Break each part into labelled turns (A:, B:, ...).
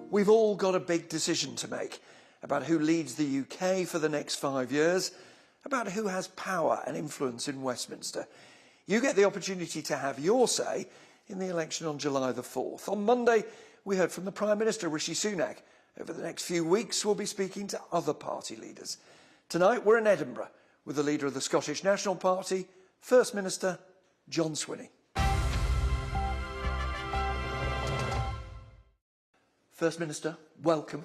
A: We've all got a big decision to make about who leads the UK for the next 5 years, about who has power and influence in Westminster. You get the opportunity to have your say in the election on July the 4th. On Monday, we heard from the Prime Minister, Rishi Sunak. Over the next few weeks, we'll be speaking to other party leaders. Tonight, we're in Edinburgh with the leader of the Scottish National Party, First Minister John Swinney. First Minister, welcome.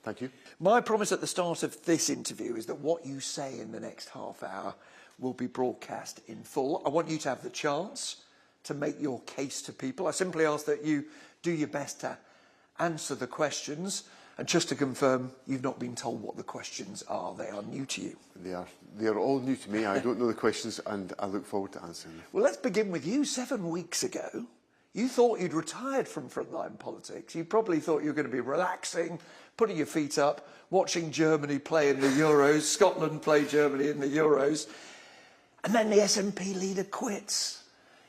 B: Thank you.
A: My promise at the start of this interview is that what you say in the next half hour will be broadcast in full. I want you to have the chance to make your case to people. I simply ask that you do your best to answer the questions. And just to confirm, you've not been told what the questions are. They are new to you.
B: They are all new to me. I don't know the questions and I look forward to answering them.
A: Well, let's begin with you. 7 weeks ago, you thought you'd retired from frontline politics. You probably thought you were going to be relaxing, putting your feet up, watching Germany play in the Euros, Scotland play Germany in the Euros. And then the SNP leader quits.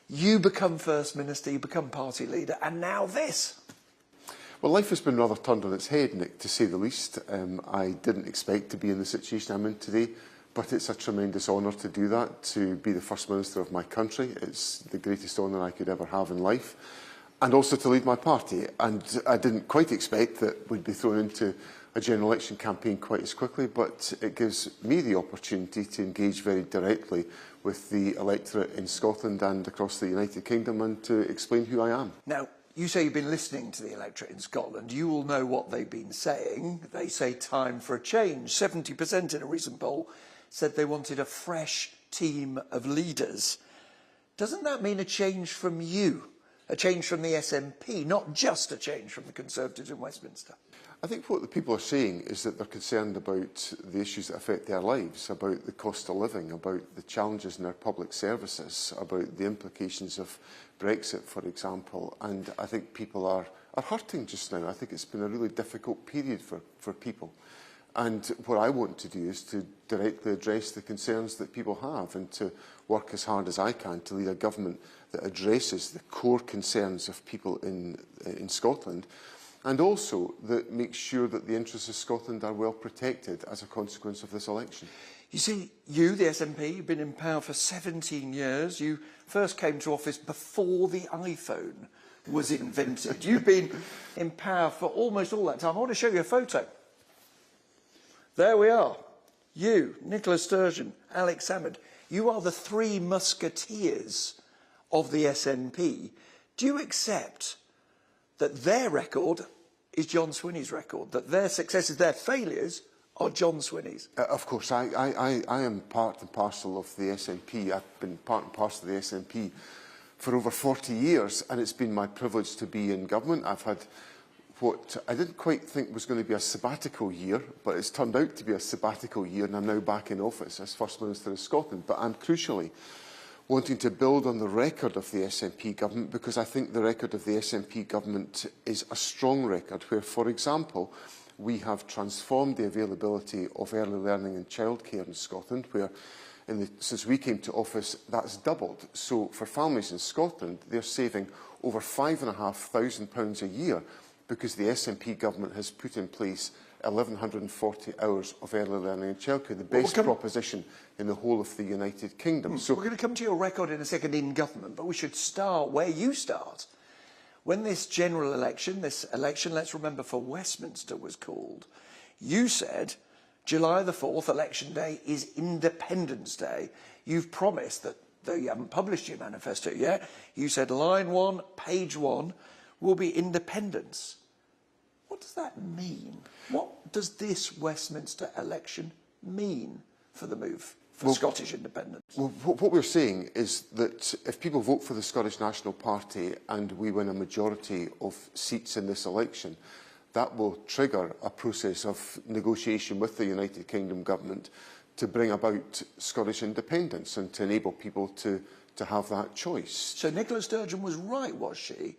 A: You become First Minister, you become party leader, and now this.
B: Well, life has been rather turned on its head, Nick, to say the least. I didn't expect to be in the situation I'm in today, but it's a tremendous honour to do that, to be the First Minister of my country. It's the greatest honour I could ever have in life, and also to lead my party. And I didn't quite expect that we'd be thrown into a general election campaign quite as quickly, but it gives me the opportunity to engage very directly with the electorate in Scotland and across the United Kingdom and to explain who I am.
A: Now, you say you've been listening to the electorate in Scotland. You will know what they've been saying. They say time for a change. 70% in a recent poll said they wanted a fresh team of leaders. Doesn't that mean a change from you? A change from the SNP, not just a change from the Conservatives in Westminster?
B: I think what the people are saying is that they're concerned about the issues that affect their lives, about the cost of living, about the challenges in our public services, about the implications of Brexit, for example. And I think people are hurting just now. I think it's been a really difficult period for people. And what I want to do is to directly address the concerns that people have and to work as hard as I can to lead a government that addresses the core concerns of people in Scotland, and also that makes sure that the interests of Scotland are well protected as a consequence of this election.
A: You see, you, the SNP, you've been in power for 17 years. You first came to office before the iPhone was invented. You've been in power for almost all that time. I want to show you a photo. There we are. You, Nicola Sturgeon, Alex Salmond. You are the three musketeers of the SNP. Do you accept that their record is John Swinney's record, that their successes, their failures are John Swinney's?
B: Of course, I am part and parcel of the SNP. I've been part and parcel of the SNP for over 40 years, and it's been my privilege to be in government. I've had what I didn't quite think was going to be a sabbatical year, but it's turned out to be a sabbatical year, and I'm now back in office as First Minister of Scotland. But I'm crucially wanting to build on the record of the SNP government, because I think the record of the SNP government is a strong record where, for example, we have transformed the availability of early learning and childcare in Scotland, where since we came to office, that's doubled. So for families in Scotland, they're saving over £5,500 a year because the SNP government has put in place 1,140 hours of early learning and childcare, the best proposition in the whole of the United Kingdom. So
A: we're going to come to your record in a second in government, but we should start where you start. When this general election, let's remember, for Westminster was called, you said July the 4th, election day, is Independence Day. You've promised that, though you haven't published your manifesto yet, you said line 1, page 1, will be independence. What does that mean? What does this Westminster election mean for the move for Scottish independence?
B: Well, what we're saying is that if people vote for the Scottish National Party and we win a majority of seats in this election, that will trigger a process of negotiation with the United Kingdom government to bring about Scottish independence and to enable people to have that choice.
A: So Nicola Sturgeon was right, was she,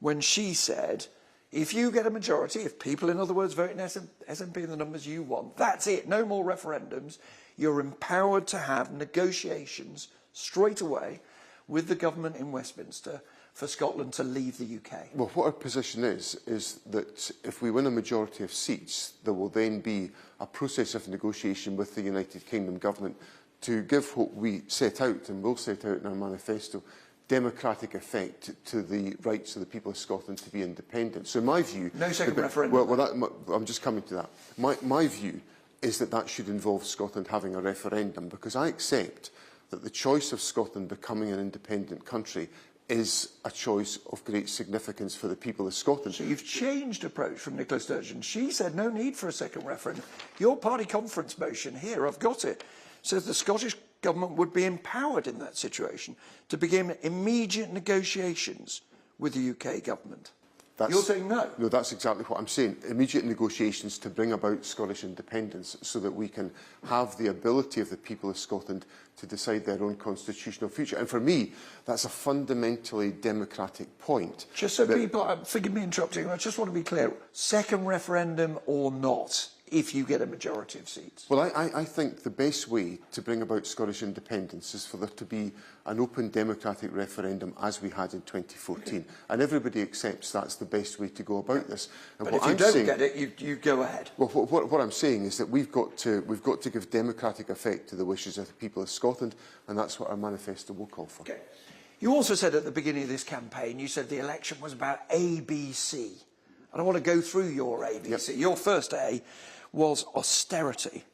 A: when she said, if you get a majority, if people, in other words, vote in SNP in the numbers you want, that's it, no more referendums, you're empowered to have negotiations straight away with the government in Westminster for Scotland to leave the UK?
B: Well, what our position is that if we win a majority of seats, there will then be a process of negotiation with the United Kingdom government to give what we set out, and will set out in our manifesto, democratic effect to the rights of the people of Scotland to be independent. So in my view...
A: No second referendum.
B: I'm just coming to that. My view is that that should involve Scotland having a referendum, because I accept that the choice of Scotland becoming an independent country is a choice of great significance for the people of Scotland.
A: So you've changed approach from Nicola Sturgeon. She said no need for a second referendum. Your party conference motion here, I've got it, says the Scottish Government would be empowered in that situation to begin immediate negotiations with the UK Government. You're saying no?
B: No, that's exactly what I'm saying. Immediate negotiations to bring about Scottish independence so that we can have the ability of the people of Scotland to decide their own constitutional future. And for me, that's a fundamentally democratic point.
A: Just so people, forgive me interrupting, I just want to be clear, second referendum or not, if you get a majority of seats?
B: Well, I think the best way to bring about Scottish independence is for there to be an open democratic referendum as we had in 2014. Okay. And everybody accepts that's the best way to go about this. And
A: but if you don't get it, you go ahead.
B: Well, what I'm saying is that we've got to give democratic effect to the wishes of the people of Scotland, and that's what our manifesto will call for.
A: Okay. You also said at the beginning of this campaign, you said the election was about ABC. And I want to go through your ABC. Yep. Your first A was austerity.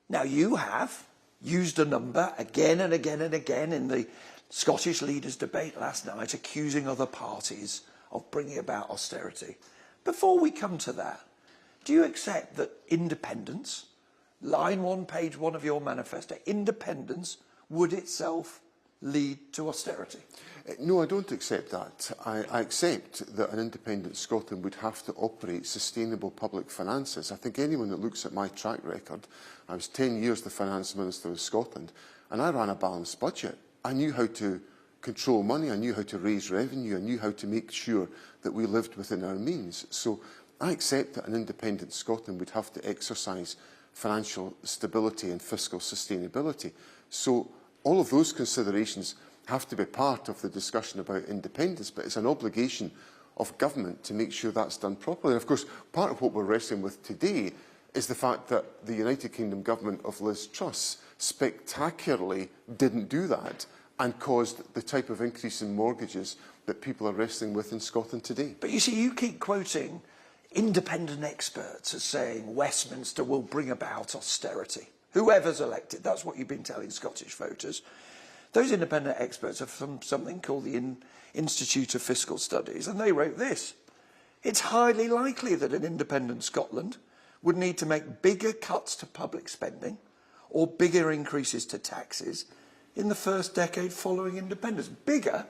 A: Now, you have used a number again and again and again in the Scottish leaders' debate last night, accusing other parties of bringing about austerity. Before we come to that, do you accept that independence, line 1, page 1 of your manifesto, independence would itself lead to austerity?
B: No, I don't accept that. I accept that an independent Scotland would have to operate sustainable public finances. I think anyone that looks at my track record, I was 10 years the Finance Minister of Scotland, and I ran a balanced budget. I knew how to control money, I knew how to raise revenue, I knew how to make sure that we lived within our means. So I accept that an independent Scotland would have to exercise financial stability and fiscal sustainability. So all of those considerations have to be part of the discussion about independence, but it's an obligation of government to make sure that's done properly. And of course, part of what we're wrestling with today is the fact that the United Kingdom government of Liz Truss spectacularly didn't do that and caused the type of increase in mortgages that people are wrestling with in Scotland today.
A: But you see, you keep quoting independent experts as saying Westminster will bring about austerity. Whoever's elected, that's what you've been telling Scottish voters. Those independent experts are from something called the Institute of Fiscal Studies, and they wrote this. It's highly likely that an independent Scotland would need to make bigger cuts to public spending or bigger increases to taxes in the first decade following independence, bigger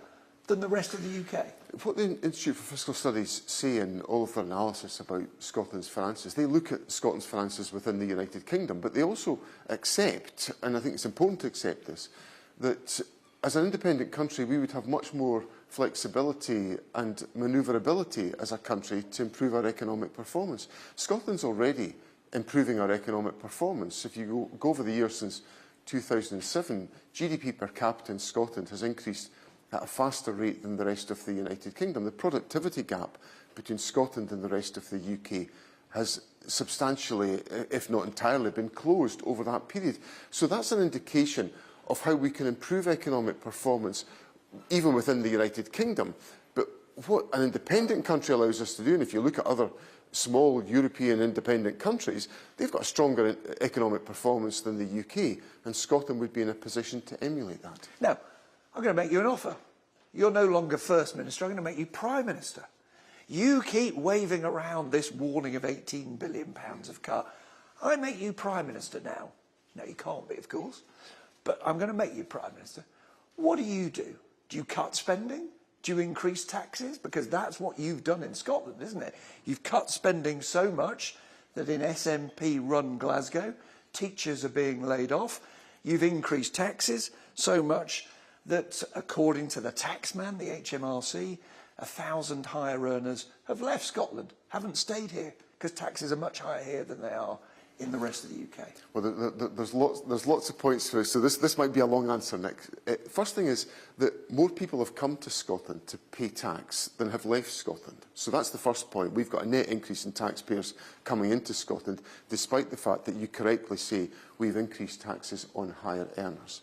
A: than the rest of the UK.
B: What the Institute for Fiscal Studies say in all of their analysis about Scotland's finances, they look at Scotland's finances within the United Kingdom, but they also accept, and I think it's important to accept this, that as an independent country we would have much more flexibility and manoeuvrability as a country to improve our economic performance. Scotland's already improving our economic performance. If you go over the years since 2007, GDP per capita in Scotland has increased at a faster rate than the rest of the United Kingdom. The productivity gap between Scotland and the rest of the UK has substantially, if not entirely, been closed over that period. So that's an indication of how we can improve economic performance even within the United Kingdom. But what an independent country allows us to do, and if you look at other small European independent countries, they've got a stronger economic performance than the UK, and Scotland would be in a position to emulate that.
A: Now, I'm going to make you an offer. You're no longer First Minister, I'm going to make you Prime Minister. You keep waving around this warning of £18 billion of cut. I make you Prime Minister now. No, you can't be, of course. But I'm going to make you Prime Minister. What do? Do you cut spending? Do you increase taxes? Because that's what you've done in Scotland, isn't it? You've cut spending so much that in SNP-run Glasgow, teachers are being laid off. You've increased taxes so much that, according to the taxman, the HMRC, 1,000 higher earners have left Scotland, haven't stayed here, because taxes are much higher here than they are in the rest of the UK?
B: Well, there's lots of points to it, so this might be a long answer, Nick. First thing is that more people have come to Scotland to pay tax than have left Scotland. So that's the first point. We've got a net increase in taxpayers coming into Scotland, despite the fact that you correctly say we've increased taxes on higher earners.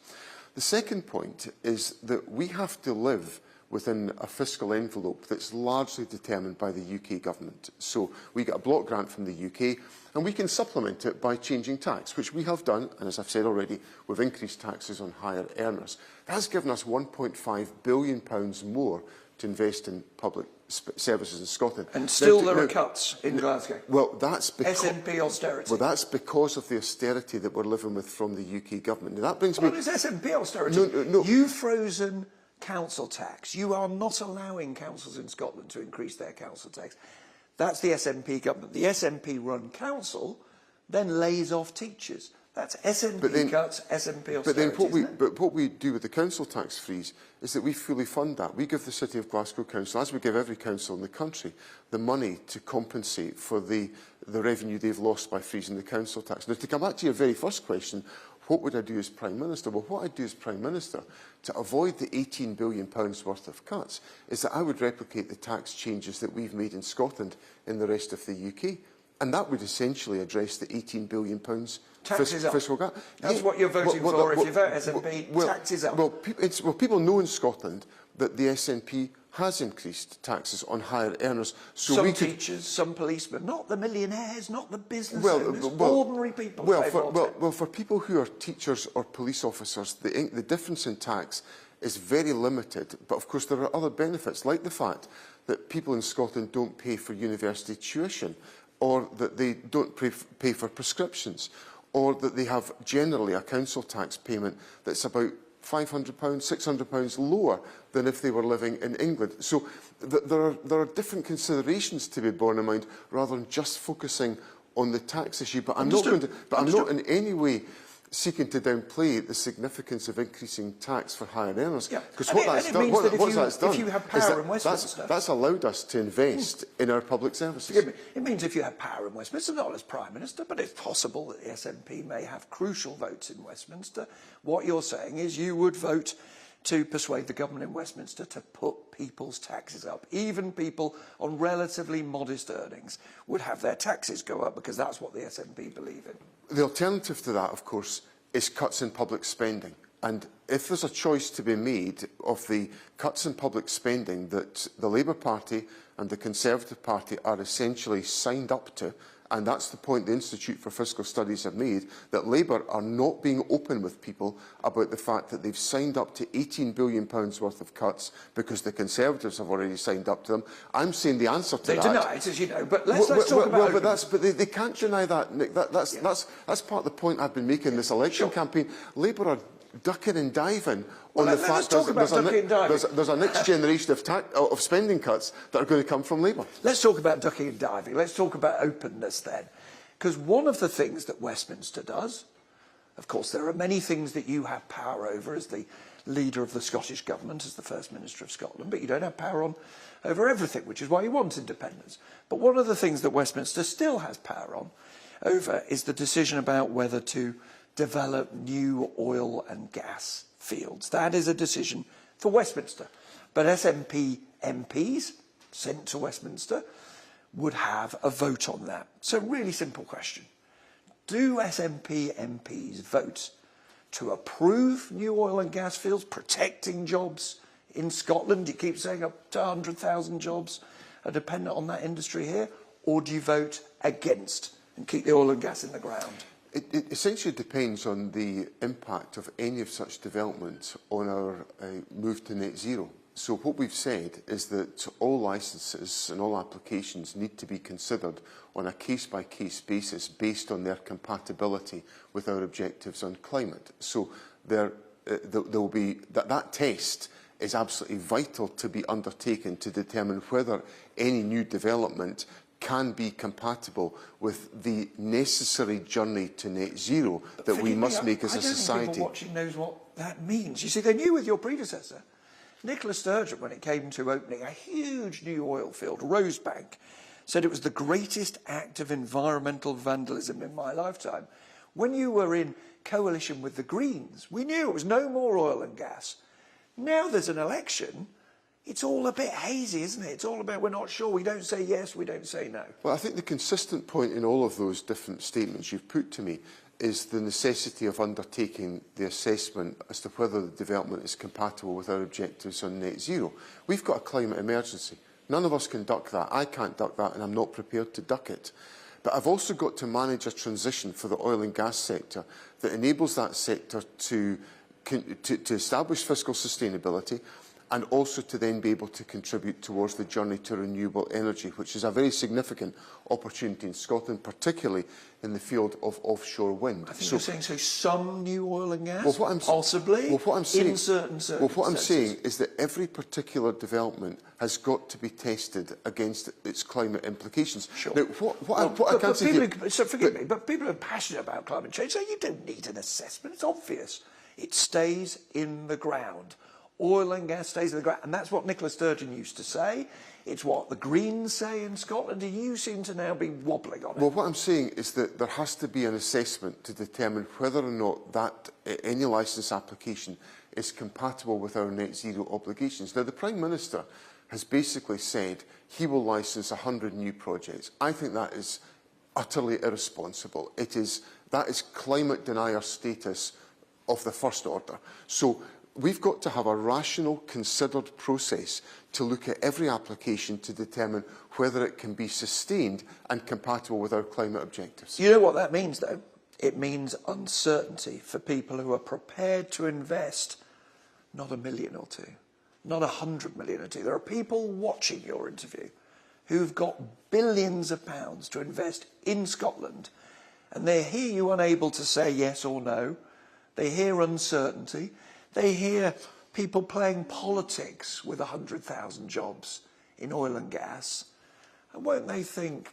B: The second point is that we have to live within a fiscal envelope that's largely determined by the UK government. So we get a block grant from the UK, and we can supplement it by changing tax, which we have done, and as I've said already, we've increased taxes on higher earners. That's given us £1.5 billion more to invest in public services in Scotland.
A: And still there are cuts in Glasgow.
B: Well, that's because
A: SNP austerity.
B: Well, that's because of the austerity that we're living with from the UK government. Now, that brings me...
A: Well, it's SNP austerity.
B: No.
A: You've frozen council tax. You are not allowing councils in Scotland to increase their council tax. That's the SNP government. The SNP-run council then lays off teachers. That's SNP cuts, SNP austerity.
B: But what we do with the council tax freeze is that we fully fund that. We give the City of Glasgow Council, as we give every council in the country, the money to compensate for the revenue they've lost by freezing the council tax. Now, to come back to your very first question, what would I do as Prime Minister? Well, what I'd do as Prime Minister to avoid the £18 billion worth of cuts is that I would replicate the tax changes that we've made in Scotland in the rest of the UK. And that would essentially address the £18 billion fiscal gap.
A: That's what you're voting for if you vote SNP, taxes up.
B: Well, people know in Scotland that the SNP has increased taxes on higher earners. So
A: some teachers, some policemen, not the millionaires, not the business owners, ordinary people.
B: Well, for people who are teachers or police officers, the difference in tax is very limited. But of course, there are other benefits, like the fact that people in Scotland don't pay for university tuition, or that they don't pay for prescriptions, or that they have generally a council tax payment that's about £500, £600 lower than if they were living in England. So there are different considerations to be borne in mind rather than just focusing on the tax issue. But I'm not in any way seeking to downplay the significance of increasing tax for higher earners. Because what that's done is that's allowed us to invest in our public services.
A: It means if you have power in Westminster, not as Prime Minister, but it's possible that the SNP may have crucial votes in Westminster. What you're saying is you would vote to persuade the government in Westminster to put people's taxes up. Even people on relatively modest earnings would have their taxes go up because that's what the SNP believe in.
B: The alternative to that, of course, is cuts in public spending. And if there's a choice to be made of the cuts in public spending that the Labour Party and the Conservative Party are essentially signed up to, and that's the point the Institute for Fiscal Studies have made, that Labour are not being open with people about the fact that they've signed up to £18 billion worth of cuts because the Conservatives have already signed up to them. I'm saying the answer to that...
A: They deny it, as you know, but let's talk about...
B: But they can't deny that, Nick. That's part of the point I've been making in this election campaign. Labour are ducking and diving on the fact that there's a next generation of spending cuts that are going to come from Labour.
A: Let's talk about ducking and diving. Let's talk about openness then. Because one of the things that Westminster does, of course, there are many things that you have power over as the leader of the Scottish Government, as the First Minister of Scotland, but you don't have power over everything, which is why you want independence. But one of the things that Westminster still has power over is the decision about whether to develop new oil and gas fields. That is a decision for Westminster. But SNP MPs sent to Westminster would have a vote on that. So really simple question. Do SNP MPs vote to approve new oil and gas fields, protecting jobs in Scotland? You keep saying up to 100,000 jobs are dependent on that industry here. Or do you vote against and keep the oil and gas in the ground?
B: It essentially depends on the impact of any of such development on our move to net zero. So what we've said is that all licences and all applications need to be considered on a case-by-case basis based on their compatibility with our objectives on climate. So there will be that test is absolutely vital to be undertaken to determine whether any new development can be compatible with the necessary journey to net zero that we must make as a society.
A: I don't think people watching knows what that means. You see, they knew with your predecessor, Nicola Sturgeon, when it came to opening a huge new oil field, Rosebank, said it was the greatest act of environmental vandalism in my lifetime. When you were in coalition with the Greens, we knew it was no more oil and gas. Now there's an election, it's all a bit hazy, isn't it? It's all about we're not sure, we don't say yes, we don't say no.
B: Well, I think the consistent point in all of those different statements you've put to me is the necessity of undertaking the assessment as to whether the development is compatible with our objectives on net zero. We've got a climate emergency. None of us can duck that. I can't duck that, and I'm not prepared to duck it. But I've also got to manage a transition for the oil and gas sector that enables that sector to establish fiscal sustainability and also to then be able to contribute towards the journey to renewable energy, which is a very significant opportunity in Scotland, particularly in the field of offshore wind.
A: I think you're saying so some new oil and gas,
B: well,
A: possibly, in certain
B: Well, what I'm saying is that every particular development has got to be tested against its climate implications.
A: Sure.
B: Now, what I can't say here...
A: So forgive me, but people who are passionate about climate change say you don't need an assessment, it's obvious. It stays in the ground. Oil and gas stays in the ground. And that's what Nicola Sturgeon used to say. It's what the Greens say in Scotland. And you seem to now be wobbling on it.
B: Well, what I'm saying is that there has to be an assessment to determine whether or not that any licence application is compatible with our net zero obligations. Now, the Prime Minister has basically said he will licence 100 new projects. I think that is utterly irresponsible. That is climate denier status of the first order. So we've got to have a rational, considered process to look at every application to determine whether it can be sustained and compatible with our climate objectives.
A: You know what that means, though? It means uncertainty for people who are prepared to invest not $1 million or $2 million, not $100 million or $2 million. There are people watching your interview who've got billions of pounds to invest in Scotland, and they hear you unable to say yes or no. They hear uncertainty. They hear people playing politics with 100,000 jobs in oil and gas. And won't they think,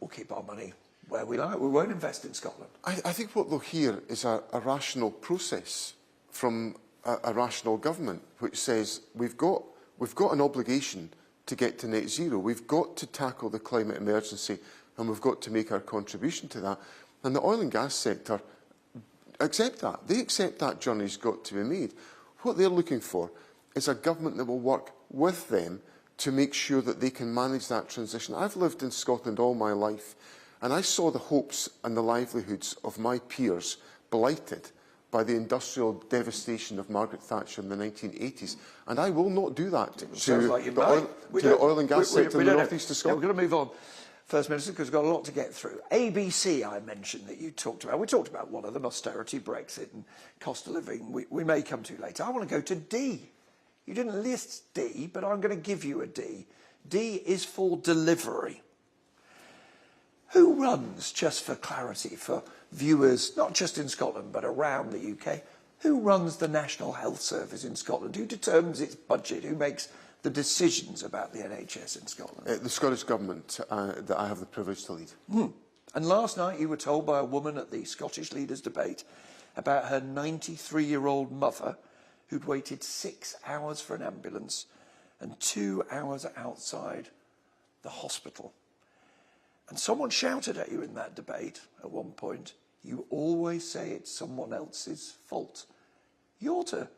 A: we'll keep our money where we like, we won't invest in Scotland?
B: I think what they'll hear is a rational process from a rational government, which says we've got an obligation to get to net zero. We've got to tackle the climate emergency and we've got to make our contribution to that. And the oil and gas sector accept that. They accept that journey's got to be made. What they're looking for is a government that will work with them to make sure that they can manage that transition. I've lived in Scotland all my life, and I saw the hopes and the livelihoods of my peers blighted by the industrial devastation of Margaret Thatcher in the 1980s. And I will not do that to the oil and gas sector in the north east of Scotland.
A: We're going to move on, First Minister, because we've got a lot to get through. ABC, I mentioned that you talked about. We talked about one of them, austerity, Brexit and cost of living. We may come to later. I want to go to D. You didn't list D, but I'm going to give you a D. D is for delivery. Who runs, just for clarity, for viewers, not just in Scotland, but around the UK, who runs the National Health Service in Scotland? Who determines its budget? Who makes the decisions about the NHS in Scotland?
B: The Scottish Government that I have the privilege to lead.
A: And last night you were told by a woman at the Scottish Leaders' Debate about her 93-year-old mother who'd waited 6 hours for an ambulance and 2 hours outside the hospital. And someone shouted at you in that debate at one point, you always say it's someone else's fault. You're to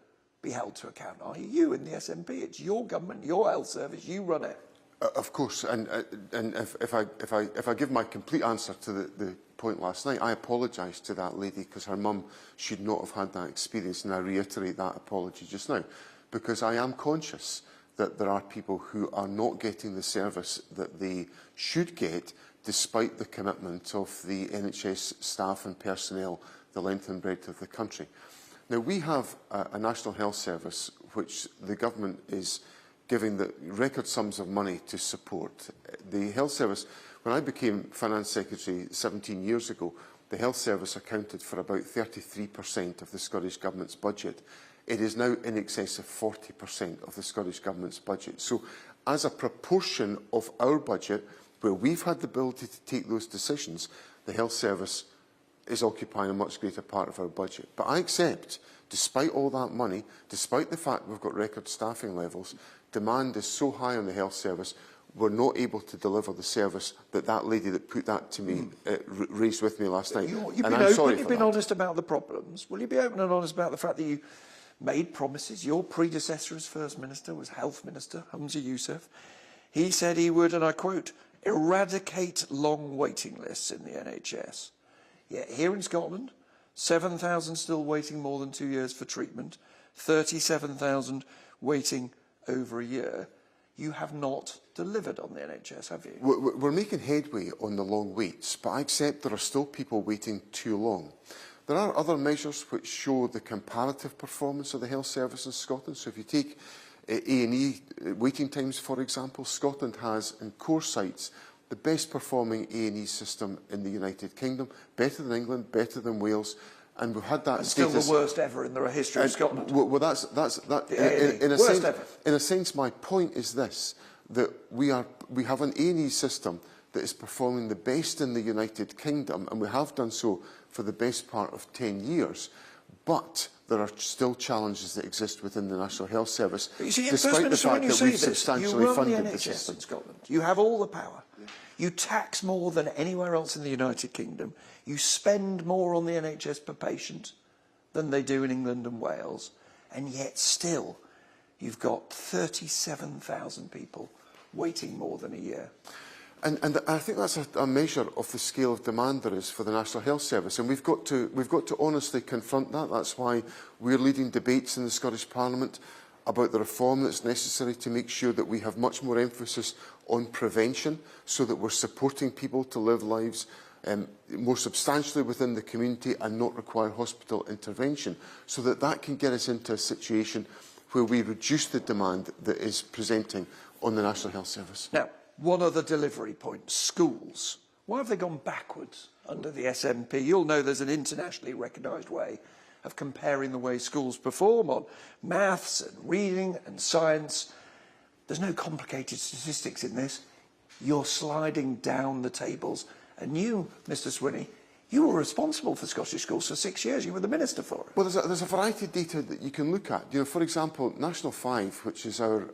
A: be held to account, are you? You in the SNP, it's your government, your health service, you run it.
B: Of course, and if I give my complete answer to the point last night, I apologise to that lady because her mum should not have had that experience, and I reiterate that apology just now, because I am conscious that there are people who are not getting the service that they should get, despite the commitment of the NHS staff and personnel, the length and breadth of the country. Now, we have a National Health Service which the government is giving the record sums of money to support. The Health Service, when I became Finance Secretary 17 years ago, the Health Service accounted for about 33% of the Scottish Government's budget. It is now in excess of 40% of the Scottish Government's budget. So, as a proportion of our budget, where we've had the ability to take those decisions, the Health Service is occupying a much greater part of our budget. But I accept, despite all that money, despite the fact we've got record staffing levels, demand is so high on the Health Service, were not able to deliver the service that that lady that put that to me raised with me last night.
A: You've
B: and
A: been
B: I'm sorry
A: open,
B: for
A: you've been
B: that.
A: honest about the problems. Will you be open and honest about the fact that you made promises? Your predecessor as First Minister was Health Minister, Hamza Yousaf. He said he would, and I quote, eradicate long waiting lists in the NHS. Yet here in Scotland, 7,000 still waiting more than 2 years for treatment, 37,000 waiting over a year. You have not delivered on the NHS, have you?
B: We're making headway on the long waits, but I accept there are still people waiting too long. There are other measures which show the comparative performance of the health service in Scotland. So if you take A&E waiting times, for example, Scotland has, in core sites, the best performing A&E system in the United Kingdom, better than England, better than Wales, and we've had that
A: Still
B: status.
A: the worst ever in the history of Scotland.
B: Well, that's in a
A: Worst
B: sense.
A: ever.
B: In a sense, my point is this: that we have an A&E system that is performing the best in the United Kingdom, and we have done so for the best part of 10 years. But there are still challenges that exist within the National Health Service,
A: But you see,
B: despite
A: First
B: the
A: Minister,
B: fact
A: when you
B: that
A: say
B: we've
A: this,
B: substantially
A: you run
B: funded
A: the
B: the
A: NHS
B: system.
A: in Scotland. You have all the power. You tax more than anywhere else in the United Kingdom. You spend more on the NHS per patient than they do in England and Wales. And yet still, you've got 37,000 people waiting more than a year.
B: And I think that's a measure of the scale of demand there is for the National Health Service, and we've got to honestly confront that. That's why we're leading debates in the Scottish Parliament about the reform that's necessary to make sure that we have much more emphasis on prevention, so that we're supporting people to live lives more substantially within the community and not require hospital intervention, so that that can get us into a situation where we reduce the demand that is presenting on the National Health Service.
A: Now, one other delivery point, schools. Why have they gone backwards under the SNP? You'll know there's an internationally recognised way of comparing the way schools perform on maths and reading and science. There's no complicated statistics in this. You're sliding down the tables. And you, Mr Swinney, you were responsible for Scottish schools for 6 years. You were the Minister for it.
B: Well, there's a variety of data that you can look at. You know, for example, National 5, which is our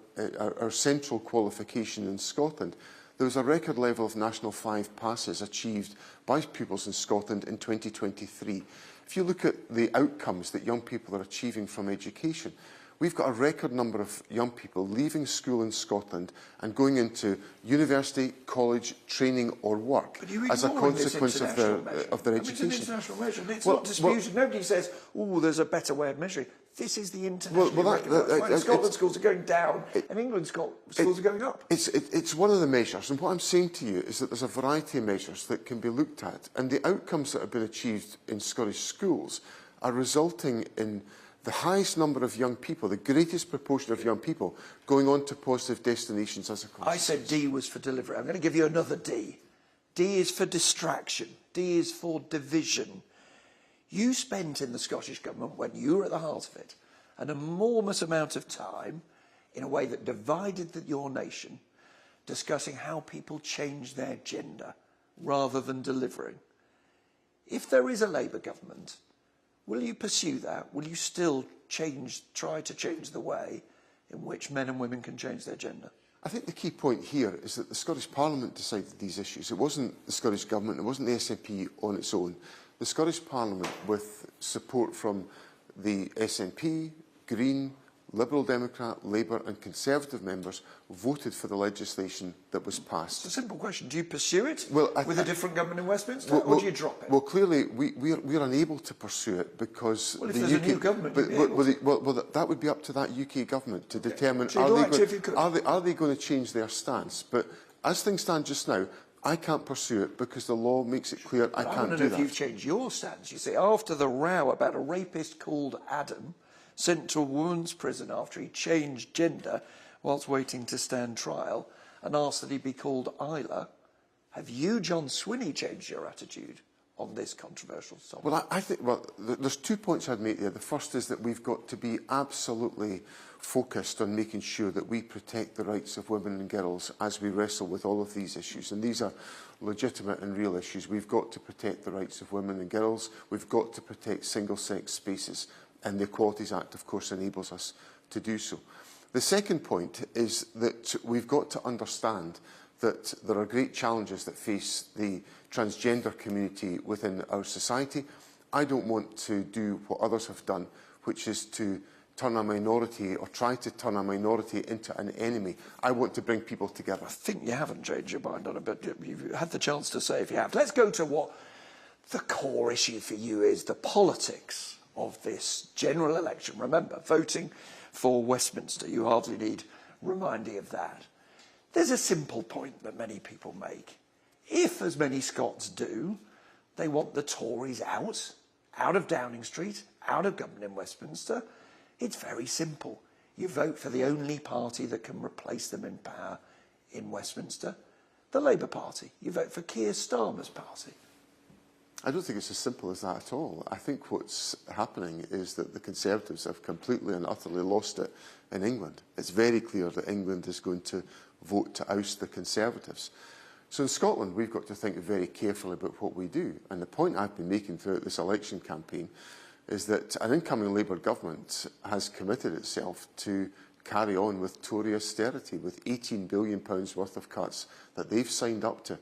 B: central qualification in Scotland, there was a record level of National 5 passes achieved by pupils in Scotland in 2023. If you look at the outcomes that young people are achieving from education, we've got a record number of young people leaving school in Scotland and going into university, college, training or work as a consequence of their education.
A: It's an international measure. It's not disputed. Nobody says, oh, there's a better way of measuring. This is the international recognised. Scotland schools are going down and England schools are going up.
B: It's one of the measures, and what I'm saying to you is that there's a variety of measures that can be looked at, and the outcomes that have been achieved in Scottish schools are resulting in the highest number of young people, the greatest proportion of young people, going on to positive destinations as a consequence.
A: I said D was for delivery. I'm going to give you another D. D is for distraction. D is for division. You spent in the Scottish Government, when you were at the heart of it, an enormous amount of time in a way that divided your nation, discussing how people change their gender rather than delivering. If there is a Labour government, will you pursue that? Will you still try to change the way in which men and women can change their gender?
B: I think the key point here is that the Scottish Parliament decided these issues. It wasn't the Scottish Government, it wasn't the SNP on its own. The Scottish Parliament, with support from the SNP, Green, Liberal Democrat, Labour and Conservative members, voted for the legislation that was passed.
A: It's a simple question. Do you pursue it with a different government in Westminster, or do you drop it?
B: Well, clearly, we're unable to pursue it because
A: if there's a new government,
B: that would be up to that UK government to determine are they going to change their stance. But as things stand just now, I can't pursue it because the law makes it clear I can't do that.
A: I don't know if you've changed your stance. You see, after the row about a rapist called Adam, sent to a woman's prison after he changed gender whilst waiting to stand trial and asked that he be called Isla, have you, John Swinney, changed your attitude on this controversial topic?
B: Well, I think, there's 2 points I'd make there. The first is that we've got to be absolutely focused on making sure that we protect the rights of women and girls as we wrestle with all of these issues. And these are legitimate and real issues. We've got to protect the rights of women and girls. We've got to protect single-sex spaces. And the Equalities Act, of course, enables us to do so. The second point is that we've got to understand that there are great challenges that face the transgender community within our society. I don't want to do what others have done, which is to turn a minority or try to turn a minority into an enemy. I want to bring people together.
A: I think you haven't changed your mind on it, but you've had the chance to say if you have. Let's go to what the core issue for you is, the politics of this general election. Remember, voting for Westminster, you hardly need reminding of that. There's a simple point that many people make. If, as many Scots do, they want the Tories out of Downing Street, out of government in Westminster, it's very simple. You vote for the only party that can replace them in power in Westminster, the Labour Party. You vote for Keir Starmer's party.
B: I don't think it's as simple as that at all. I think what's happening is that the Conservatives have completely and utterly lost it in England. It's very clear that England is going to vote to oust the Conservatives. So in Scotland, we've got to think very carefully about what we do. And the point I've been making throughout this election campaign is that an incoming Labour government has committed itself to carry on with Tory austerity, with £18 billion worth of cuts that they've signed up to.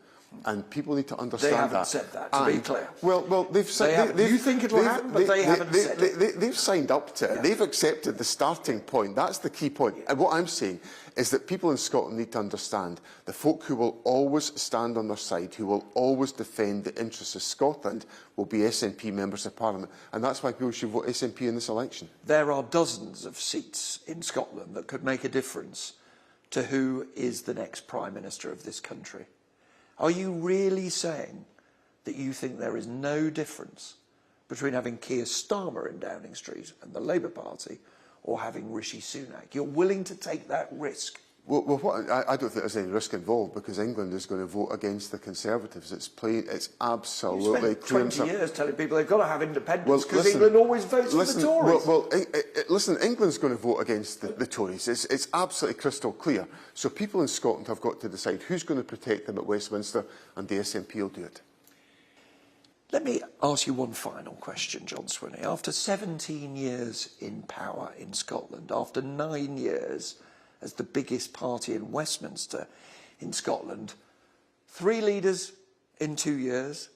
B: And people need to understand that.
A: They haven't said that, to be clear.
B: Well, they've said...
A: You think it will happen, but they haven't said it.
B: They've signed up to it. Yeah. They've accepted the starting point. That's the key point. And what I'm saying is that people in Scotland need to understand the folk who will always stand on their side, who will always defend the interests of Scotland, will be SNP members of Parliament. And that's why people should vote SNP in this election.
A: There are dozens of seats in Scotland that could make a difference to who is the next Prime Minister of this country. Are you really saying that you think there is no difference between having Keir Starmer in Downing Street and the Labour Party or having Rishi Sunak? You're willing to take that risk?
B: Well, I don't think there's any risk involved because England is going to vote against the Conservatives. It's plain, it's absolutely clear.
A: You spent 20 years telling people they've got to have independence because England always votes for the Tories.
B: Listen, England's going to vote against the Tories. It's absolutely crystal clear. So people in Scotland have got to decide who's going to protect them at Westminster, and the SNP will do it.
A: Let me ask you one final question, John Swinney. After 17 years in power in Scotland, after 9 years as the biggest party in Westminster in Scotland, 3 leaders in 2 years,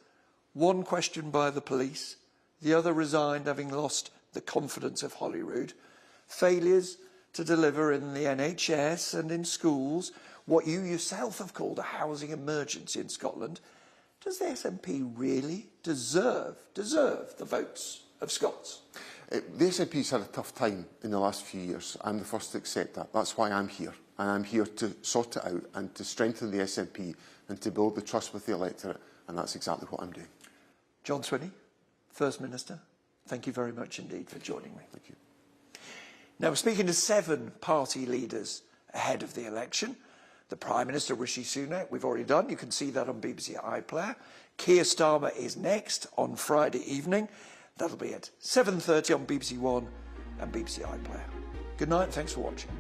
A: 1 questioned by the police, the other resigned having lost the confidence of Holyrood, failures to deliver in the NHS and in schools, what you yourself have called a housing emergency in Scotland. Does the SNP really deserve the votes of Scots?
B: The SNP's had a tough time in the last few years. I'm the first to accept that. That's why I'm here. And I'm here to sort it out and to strengthen the SNP and to build the trust with the electorate. And that's exactly what I'm doing.
A: John Swinney, First Minister, thank you very much indeed for joining me.
B: Thank you.
A: Now, we're speaking to 7 party leaders ahead of the election. The Prime Minister, Rishi Sunak, we've already done. You can see that on BBC iPlayer. Keir Starmer is next on Friday evening. That'll be at 7:30 on BBC One and BBC iPlayer. Good night, thanks for watching.